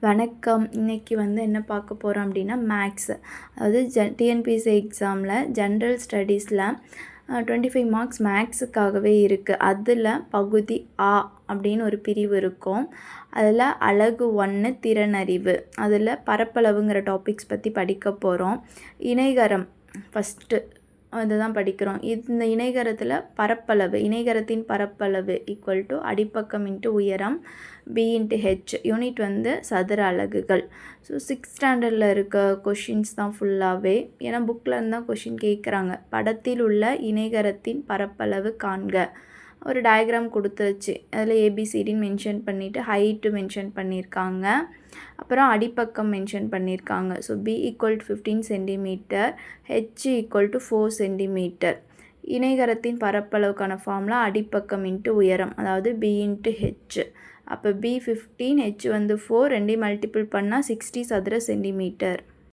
வணக்கம். இன்னைக்கு என்ன பார்க்க போகிறோம் அப்படின்னா மேக்ஸ். அதாவது டிஎன்பிஎஸ்சி எக்ஸாமில் ஜென்ரல் ஸ்டடீஸில் 25 மார்க்ஸ் மேக்ஸுக்காகவே இருக்குது. அதில் பகுதி ஆ அப்படின்னு ஒரு பிரிவு இருக்கும். அதில் அலகு 1 திறனறிவு, அதில் பரப்பளவுங்கிற டாபிக்ஸ் பற்றி படிக்க போகிறோம். இணைகரம் ஃபஸ்ட்டு அதுதான் படிக்கிறோம். இந்த இணைகரத்தில் பரப்பளவு, இணைகரத்தின் பரப்பளவு ஈக்குவல் டு அடிப்பக்கம் இன்ட்டு உயரம் பி இன்ட்டு ஹெச். யூனிட் சதுர அலகுகள். ஸோ 6th ஸ்டாண்டர்டில் இருக்க கொஷின்ஸ் தான் ஃபுல்லாகவே. ஏன்னா புக்கில் இருந்து தான் கொஷின் கேட்குறாங்க. படத்தில் உள்ள இணைகரத்தின் பரப்பளவு காண்க. ஒரு டயக்ராம் கொடுத்துருச்சு. அதில் ஏபிசிடின்னு மென்ஷன் பண்ணிவிட்டு ஹைட்டு மென்ஷன் பண்ணியிருக்காங்க. அப்புறம் அடிப்பக்கம் மென்ஷன் பண்ணியிருக்காங்க. So B equal to 15 centimetre, H equal to 4 centimetre. இணைகரத்தின் பரப்பளவுக்கான ஃபார்முலா அடிப்பக்கம் இன்ட்டு உயரம், அதாவது பி இன்ட்டு ஹெச். அப்போ பி 15, ஹெச் 4, ரெண்டையும் மல்டிபிள் பண்ணால் 60 சதுர சென்டிமீட்டர்.